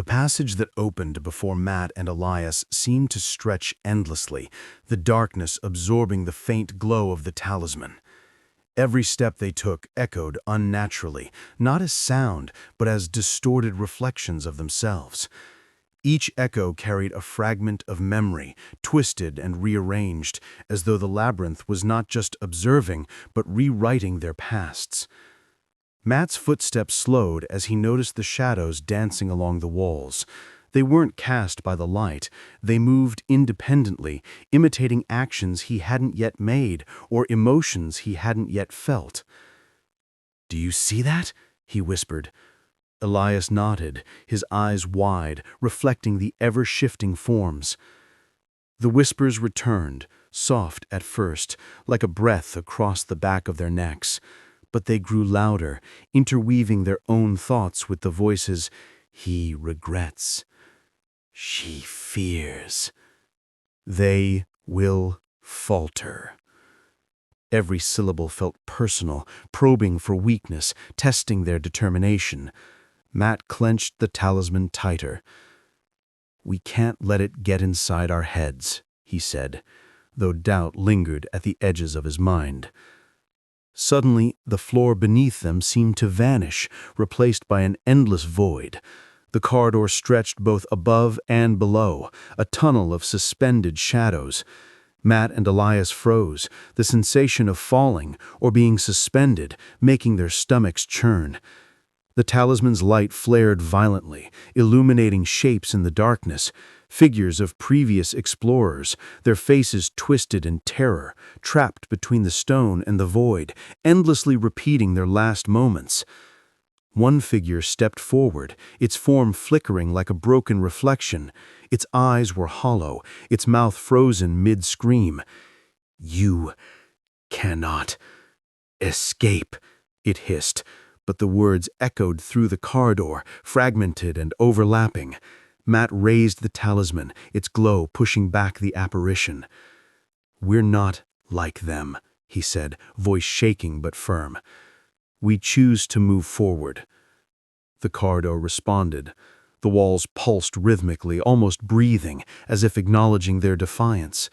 passage that opened before Matt and Elias seemed to stretch endlessly, the darkness absorbing the faint glow of the talisman. Every step they took echoed unnaturally, not as sound, but as distorted reflections of themselves. Each echo carried a fragment of memory, twisted and rearranged, as though the labyrinth was not just observing, but rewriting their pasts. Matt's footsteps slowed as he noticed the shadows dancing along the walls. They weren't cast by the light. They moved independently, imitating actions he hadn't yet made or emotions he hadn't yet felt. "Do you see that?" he whispered. Elias nodded, his eyes wide, reflecting the ever-shifting forms. The whispers returned, soft at first, like a breath across the back of their necks. But they grew louder, interweaving their own thoughts with the voices. "He regrets. She fears. They will falter." Every syllable felt personal, probing for weakness, testing their determination. Matt clenched the talisman tighter. "We can't let it get inside our heads," he said, though doubt lingered at the edges of his mind. Suddenly, the floor beneath them seemed to vanish, replaced by an endless void. The corridor stretched both above and below, a tunnel of suspended shadows. Matt and Elias froze, the sensation of falling or being suspended, making their stomachs churn. The talisman's light flared violently, illuminating shapes in the darkness, figures of previous explorers, their faces twisted in terror, trapped between the stone and the void, endlessly repeating their last moments. One figure stepped forward, its form flickering like a broken reflection. Its eyes were hollow, its mouth frozen mid-scream. "You cannot escape," it hissed, but the words echoed through the corridor, fragmented and overlapping. Matt raised the talisman, its glow pushing back the apparition. "We're not like them," he said, voice shaking but firm. "We choose to move forward." The corridor responded. The walls pulsed rhythmically, almost breathing, as if acknowledging their defiance.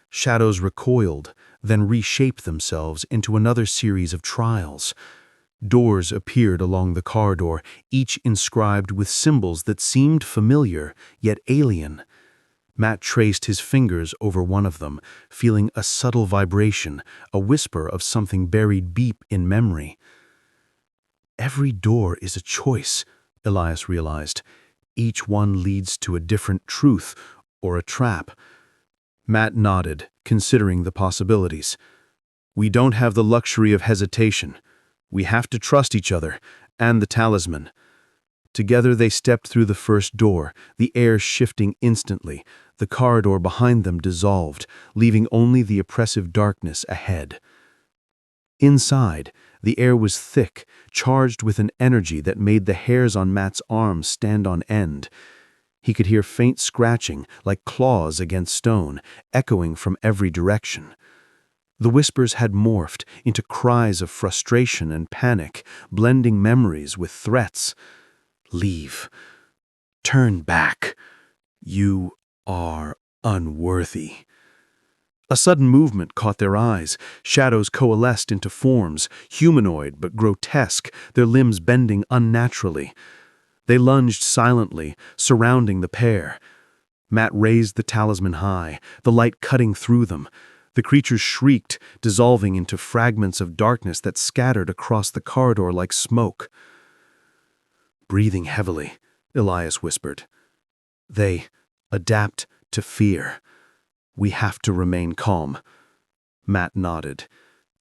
Shadows recoiled, then reshaped themselves into another series of trials. Doors appeared along the corridor, each inscribed with symbols that seemed familiar, yet alien. Matt traced his fingers over one of them, feeling a subtle vibration, a whisper of something buried deep in memory. "Every door is a choice," Elias realized. "Each one leads to a different truth or a trap." Matt nodded, considering the possibilities. "We don't have the luxury of hesitation. We have to trust each other, and the talisman." Together they stepped through the first door, the air shifting instantly. The corridor behind them dissolved, leaving only the oppressive darkness ahead. Inside, the air was thick, charged with an energy that made the hairs on Matt's arms stand on end. He could hear faint scratching, like claws against stone, echoing from every direction. The whispers had morphed into cries of frustration and panic, blending memories with threats. "Leave. Turn back. You are unworthy." A sudden movement caught their eyes. Shadows coalesced into forms, humanoid but grotesque, their limbs bending unnaturally. They lunged silently, surrounding the pair. Matt raised the talisman high, the light cutting through them. The creatures shrieked, dissolving into fragments of darkness that scattered across the corridor like smoke. Breathing heavily, Elias whispered. "They adapt to fear. We have to remain calm." Matt nodded.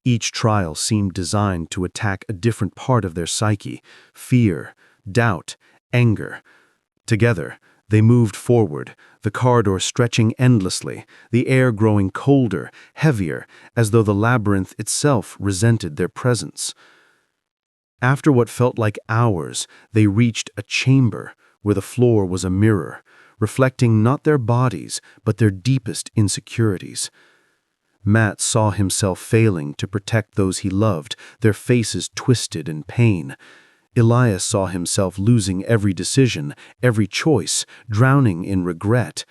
Each trial seemed designed to attack a different part of their psyche: fear, doubt, anger. Together, they moved forward, the corridor stretching endlessly, the air growing colder, heavier, as though the labyrinth itself resented their presence. After what felt like hours, they reached a chamber where the floor was a mirror, reflecting not their bodies, but their deepest insecurities. Matt saw himself failing to protect those he loved, their faces twisted in pain. Elias saw himself losing every decision, every choice, drowning in regret.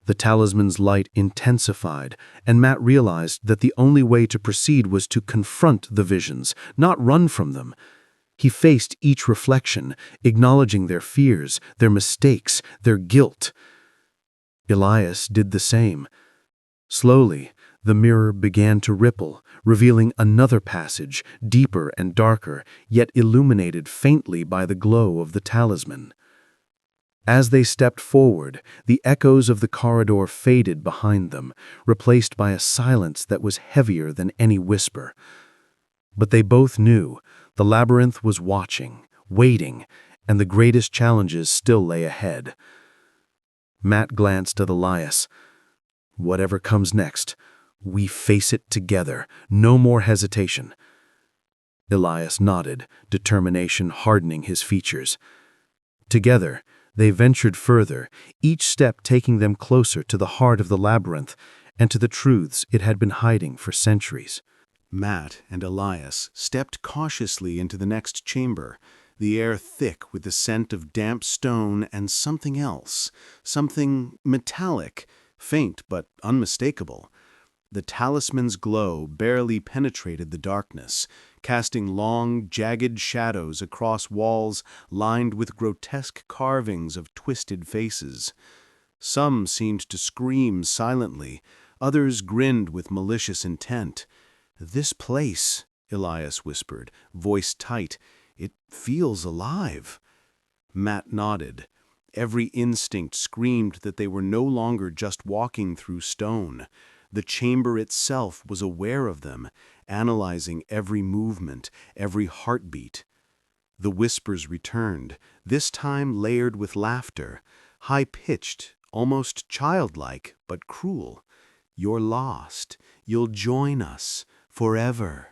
The talisman's light intensified, and Matt realized that the only way to proceed was to confront the visions, not run from them. He faced each reflection, acknowledging their fears, their mistakes, their guilt. Elias did the same. Slowly, the mirror began to ripple, revealing another passage, deeper and darker, yet illuminated faintly by the glow of the talisman. As they stepped forward, the echoes of the corridor faded behind them, replaced by a silence that was heavier than any whisper. But they both knew the labyrinth was watching, waiting, and the greatest challenges still lay ahead. Matt glanced at Elias. "Whatever comes next, we face it together. No more hesitation." Elias nodded, determination hardening his features. Together, they ventured further, each step taking them closer to the heart of the labyrinth and to the truths it had been hiding for centuries. Matt and Elias stepped cautiously into the next chamber, the air thick with the scent of damp stone and something else, something metallic, faint but unmistakable. The talisman's glow barely penetrated the darkness, casting long, jagged shadows across walls lined with grotesque carvings of twisted faces. Some seemed to scream silently, others grinned with malicious intent. "This place," Elias whispered, voice tight, "it feels alive." Matt nodded. Every instinct screamed that they were no longer just walking through stone. The chamber itself was aware of them, analyzing every movement, every heartbeat. The whispers returned, this time layered with laughter, high-pitched, almost childlike, but cruel. "You're lost. You'll join us, forever."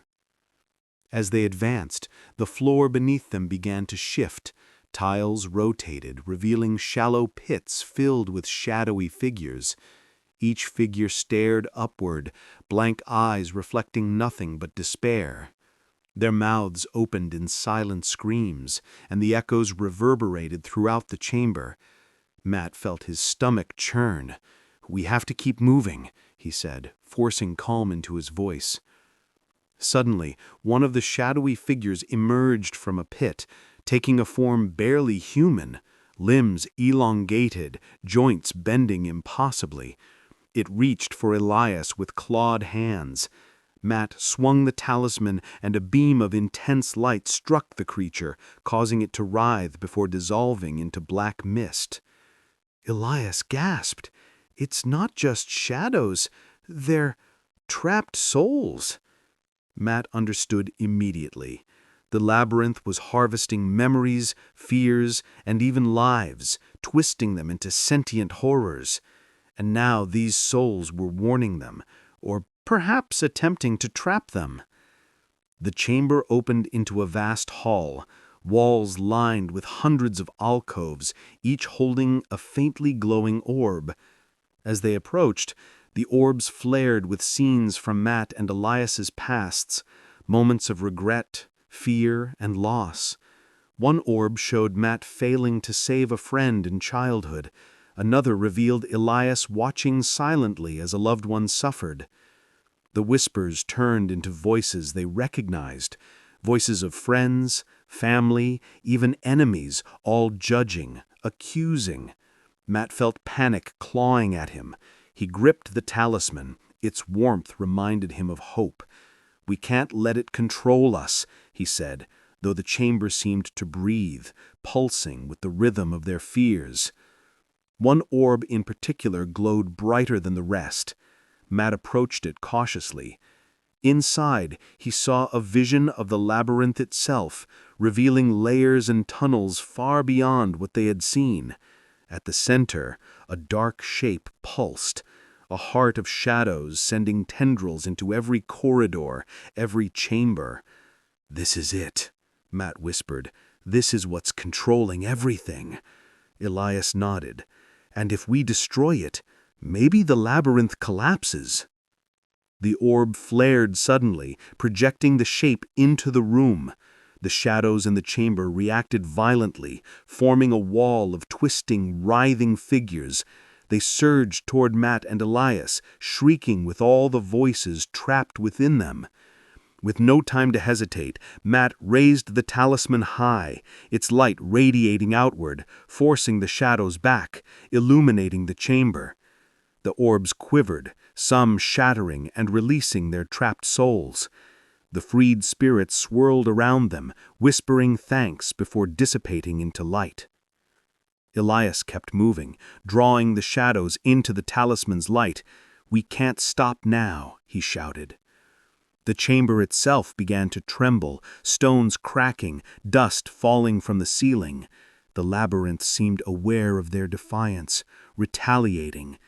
As they advanced, the floor beneath them began to shift. Tiles rotated, revealing shallow pits filled with shadowy figures. Each figure stared upward, blank eyes reflecting nothing but despair. Their mouths opened in silent screams, and the echoes reverberated throughout the chamber. Matt felt his stomach churn. "We have to keep moving," he said, forcing calm into his voice. Suddenly, one of the shadowy figures emerged from a pit, taking a form barely human, limbs elongated, joints bending impossibly. It reached for Elias with clawed hands. Matt swung the talisman, and a beam of intense light struck the creature, causing it to writhe before dissolving into black mist. Elias gasped. "It's not just shadows, they're trapped souls." Matt understood immediately. The labyrinth was harvesting memories, fears, and even lives, twisting them into sentient horrors. And now these souls were warning them, or perhaps attempting to trap them. The chamber opened into a vast hall, walls lined with hundreds of alcoves, each holding a faintly glowing orb. As they approached, the orbs flared with scenes from Matt and Elias's pasts, moments of regret, fear, and loss. One orb showed Matt failing to save a friend in childhood. Another revealed Elias watching silently as a loved one suffered. The whispers turned into voices they recognized, voices of friends, family, even enemies, all judging, accusing. Matt felt panic clawing at him. He gripped the talisman. Its warmth reminded him of hope. "We can't let it control us," he said, though the chamber seemed to breathe, pulsing with the rhythm of their fears. One orb in particular glowed brighter than the rest. Matt approached it cautiously. Inside, he saw a vision of the labyrinth itself, revealing layers and tunnels far beyond what they had seen. At the center, a dark shape pulsed, a heart of shadows sending tendrils into every corridor, every chamber. "This is it," Matt whispered. "This is what's controlling everything." Elias nodded. "And if we destroy it, maybe the labyrinth collapses." The orb flared suddenly, projecting the shape into the room. The shadows in the chamber reacted violently, forming a wall of twisting, writhing figures. They surged toward Matt and Elias, shrieking with all the voices trapped within them. With no time to hesitate, Matt raised the talisman high, its light radiating outward, forcing the shadows back, illuminating the chamber. The orbs quivered, some shattering and releasing their trapped souls. The freed spirits swirled around them, whispering thanks before dissipating into light. Elias kept moving, drawing the shadows into the talisman's light. "We can't stop now," he shouted. The chamber itself began to tremble, stones cracking, dust falling from the ceiling. The labyrinth seemed aware of their defiance, retaliating.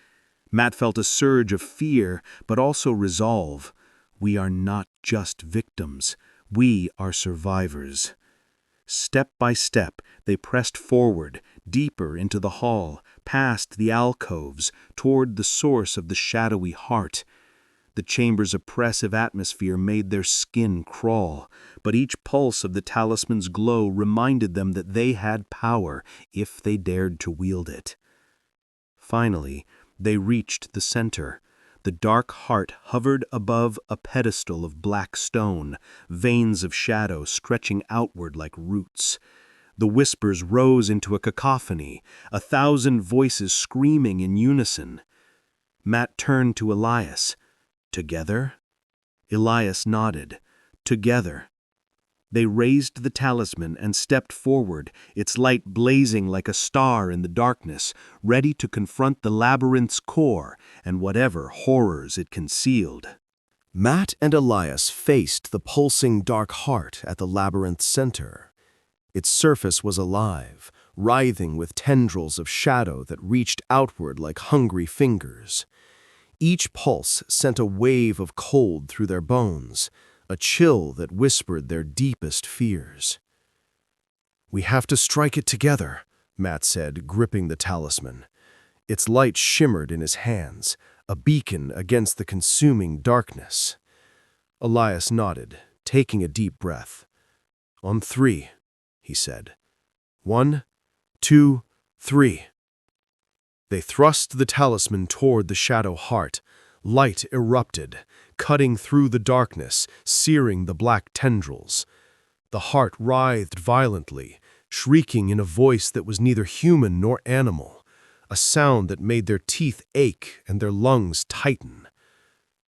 Matt felt a surge of fear, but also resolve. We are not just victims. We are survivors. Step by step, they pressed forward, deeper into the hall, past the alcoves, toward the source of the shadowy heart. The chamber's oppressive atmosphere made their skin crawl, but each pulse of the talisman's glow reminded them that they had power if they dared to wield it. Finally, they reached the center. The dark heart hovered above a pedestal of black stone, veins of shadow stretching outward like roots. The whispers rose into a cacophony, 1,000 voices screaming in unison. Matt turned to Elias. "Together?" Elias nodded. "Together." They raised the talisman and stepped forward, its light blazing like a star in the darkness, ready to confront the labyrinth's core and whatever horrors it concealed. Matt and Elias faced the pulsing dark heart at the labyrinth's center. Its surface was alive, writhing with tendrils of shadow that reached outward like hungry fingers. Each pulse sent a wave of cold through their bones, a chill that whispered their deepest fears. "We have to strike it together," Matt said, gripping the talisman. Its light shimmered in his hands, a beacon against the consuming darkness. Elias nodded, taking a deep breath. "On 3, he said. 1, 2, 3. They thrust the talisman toward the shadow heart. Light erupted, cutting through the darkness, searing the black tendrils. The heart writhed violently, shrieking in a voice that was neither human nor animal, a sound that made their teeth ache and their lungs tighten.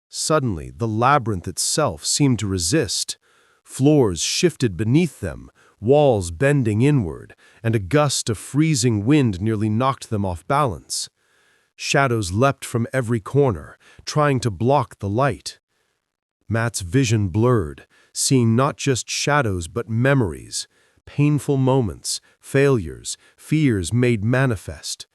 Suddenly, the labyrinth itself seemed to resist. Floors shifted beneath them, walls bending inward, and a gust of freezing wind nearly knocked them off balance. Shadows leapt from every corner, trying to block the light. Matt's vision blurred, seeing not just shadows but memories, painful moments, failures, fears made manifest,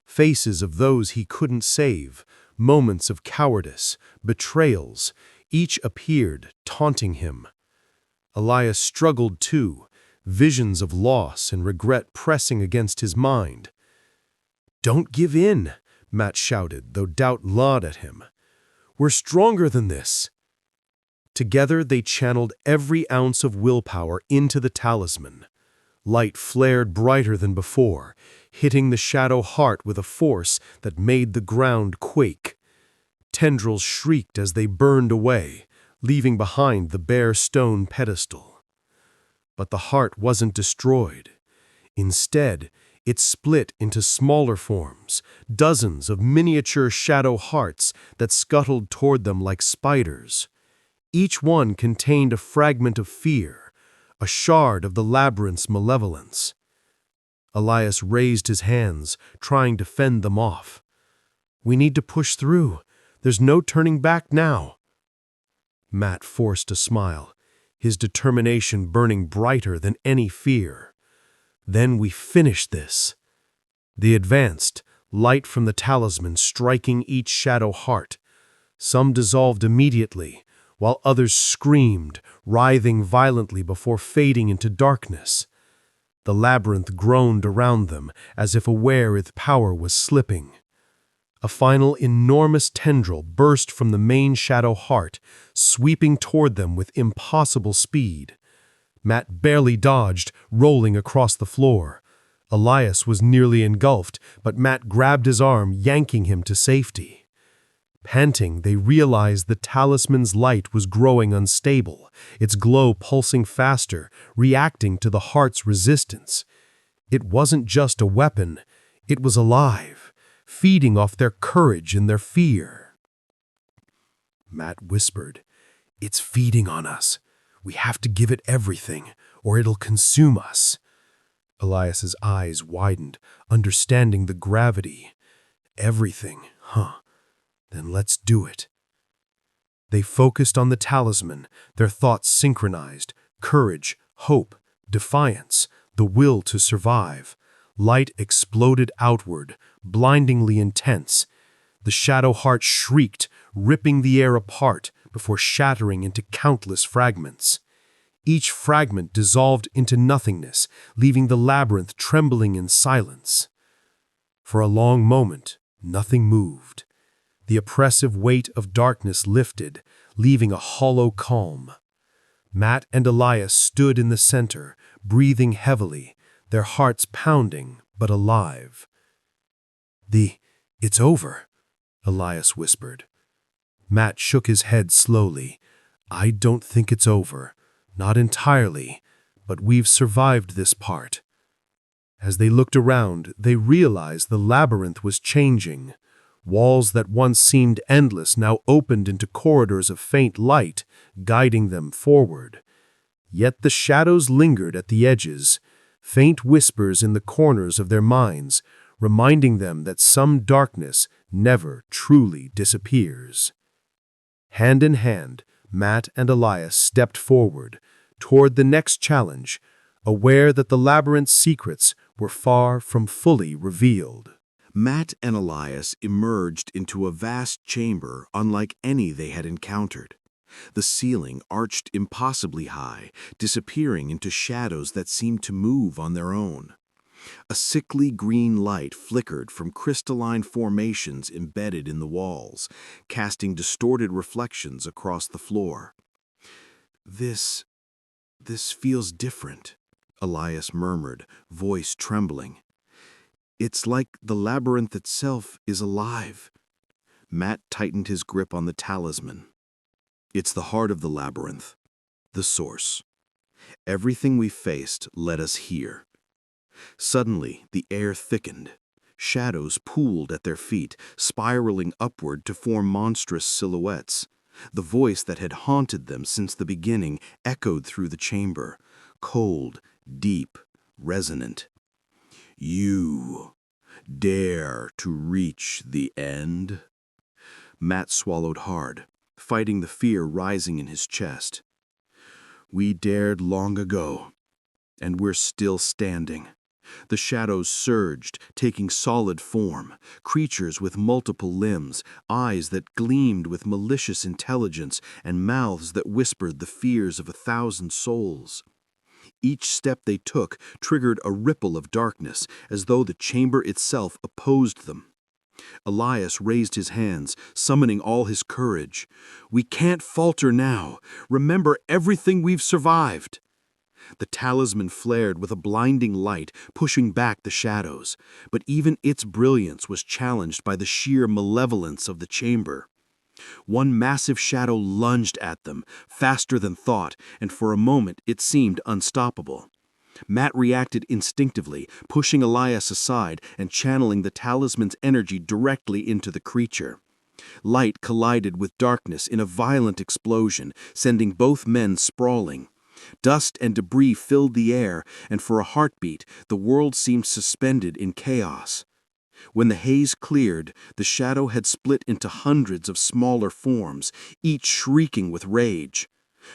faces of those he couldn't save, moments of cowardice, betrayals, each appeared, taunting him. Elias struggled too, visions of loss and regret pressing against his mind. "Don't give in," Matt shouted, though doubt gnawed at him. "We're stronger than this." Together they channeled every ounce of willpower into the talisman. Light flared brighter than before, hitting the shadow heart with a force that made the ground quake. Tendrils shrieked as they burned away, leaving behind the bare stone pedestal. But the heart wasn't destroyed. Instead, it split into smaller forms, dozens of miniature shadow hearts that scuttled toward them like spiders. Each one contained a fragment of fear, a shard of the labyrinth's malevolence. Elias raised his hands, trying to fend them off. "We need to push through. There's no turning back now." Matt forced a smile, his determination burning brighter than any fear. "Then we finish this." They advanced, light from the talisman striking each shadow heart. Some dissolved immediately, while others screamed, writhing violently before fading into darkness. The labyrinth groaned around them, as if aware its power was slipping. A final enormous tendril burst from the main shadow heart, sweeping toward them with impossible speed. Matt barely dodged, rolling across the floor. Elias was nearly engulfed, but Matt grabbed his arm, yanking him to safety. Panting, they realized the talisman's light was growing unstable, its glow pulsing faster, reacting to the heart's resistance. It wasn't just a weapon, it was alive, feeding off their courage and their fear. Matt whispered, "It's feeding on us. We have to give it everything, or it'll consume us." Elias's eyes widened, understanding the gravity. "Everything, huh? Then let's do it." They focused on the talisman, their thoughts synchronized: courage, hope, defiance, the will to survive. Light exploded outward, blindingly intense. The shadow heart shrieked, ripping the air apart before shattering into countless fragments. Each fragment dissolved into nothingness, leaving the labyrinth trembling in silence. For a long moment, nothing moved. The oppressive weight of darkness lifted, leaving a hollow calm. Matt and Elias stood in the center, breathing heavily, their hearts pounding but alive. "It's over," Elias whispered. Matt shook his head slowly. "I don't think it's over. Not entirely, but we've survived this part." As they looked around, they realized the labyrinth was changing. Walls that once seemed endless now opened into corridors of faint light, guiding them forward. Yet the shadows lingered at the edges, faint whispers in the corners of their minds, reminding them that some darkness never truly disappears. Hand in hand, Matt and Elias stepped forward, toward the next challenge, aware that the labyrinth's secrets were far from fully revealed. Matt and Elias emerged into a vast chamber unlike any they had encountered. The ceiling arched impossibly high, disappearing into shadows that seemed to move on their own. A sickly green light flickered from crystalline formations embedded in the walls, casting distorted reflections across the floor. This feels different," Elias murmured, voice trembling. "It's like the labyrinth itself is alive." Matt tightened his grip on the talisman. "It's the heart of the labyrinth, the source. Everything we faced led us here." Suddenly, the air thickened. Shadows pooled at their feet, spiraling upward to form monstrous silhouettes. The voice that had haunted them since the beginning echoed through the chamber, cold, deep, resonant. "You dare to reach the end?" Matt swallowed hard, fighting the fear rising in his chest. "We dared long ago, and we're still standing." The shadows surged, taking solid form, creatures with multiple limbs, eyes that gleamed with malicious intelligence, and mouths that whispered the fears of 1,000 souls. Each step they took triggered a ripple of darkness, as though the chamber itself opposed them. Elias raised his hands, summoning all his courage. "We can't falter now. Remember everything we've survived." The talisman flared with a blinding light, pushing back the shadows, but even its brilliance was challenged by the sheer malevolence of the chamber. One massive shadow lunged at them, faster than thought, and for a moment it seemed unstoppable. Matt reacted instinctively, pushing Elias aside and channeling the talisman's energy directly into the creature. Light collided with darkness in a violent explosion, sending both men sprawling. Dust and debris filled the air, and for a heartbeat, the world seemed suspended in chaos. When the haze cleared, the shadow had split into hundreds of smaller forms, each shrieking with rage.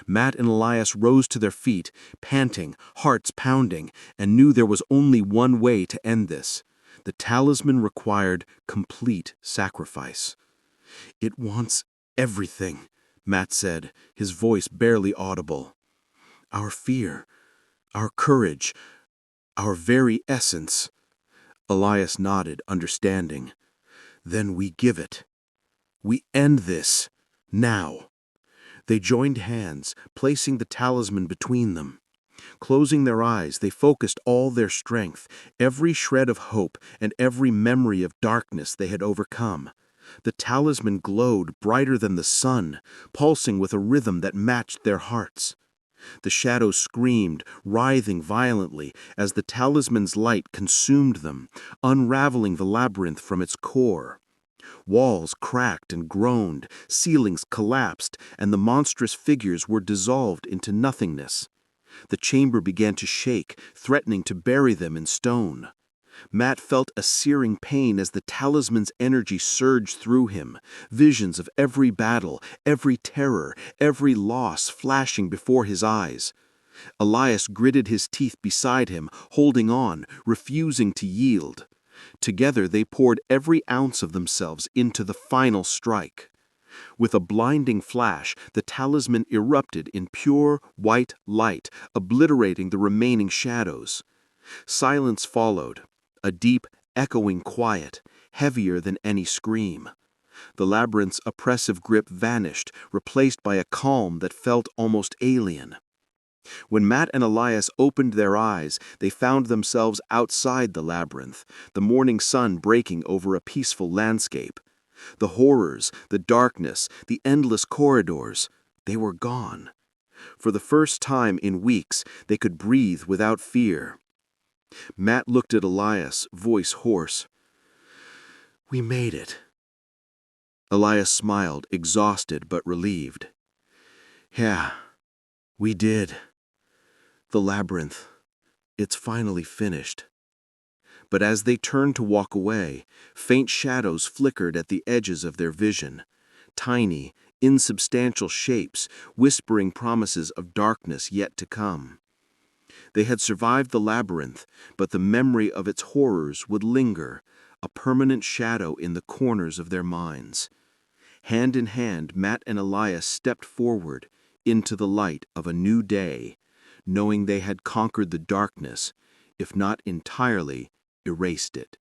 Matt and Elias rose to their feet, panting, hearts pounding, and knew there was only one way to end this. The talisman required complete sacrifice. "It wants everything," Matt said, his voice barely audible. "Our fear, our courage, our very essence." Elias nodded, understanding. "Then we give it. We end this, now." They joined hands, placing the talisman between them. Closing their eyes, they focused all their strength, every shred of hope and every memory of darkness they had overcome. The talisman glowed brighter than the sun, pulsing with a rhythm that matched their hearts. The shadows screamed, writhing violently as the talisman's light consumed them, unraveling the labyrinth from its core. Walls cracked and groaned, ceilings collapsed, and the monstrous figures were dissolved into nothingness. The chamber began to shake, threatening to bury them in stone. Matt felt a searing pain as the talisman's energy surged through him, visions of every battle, every terror, every loss flashing before his eyes. Elias gritted his teeth beside him, holding on, refusing to yield. Together they poured every ounce of themselves into the final strike. With a blinding flash, the talisman erupted in pure, white light, obliterating the remaining shadows. Silence followed, a deep, echoing quiet, heavier than any scream. The labyrinth's oppressive grip vanished, replaced by a calm that felt almost alien. When Matt and Elias opened their eyes, they found themselves outside the labyrinth, the morning sun breaking over a peaceful landscape. The horrors, the darkness, the endless corridors, they were gone. For the first time in weeks, they could breathe without fear. Matt looked at Elias, voice hoarse. "We made it." Elias smiled, exhausted but relieved. "Yeah, we did. The labyrinth, it's finally finished." But as they turned to walk away, faint shadows flickered at the edges of their vision, tiny, insubstantial shapes whispering promises of darkness yet to come. They had survived the labyrinth, but the memory of its horrors would linger, a permanent shadow in the corners of their minds. Hand in hand, Matt and Elias stepped forward into the light of a new day, knowing they had conquered the darkness, if not entirely erased it.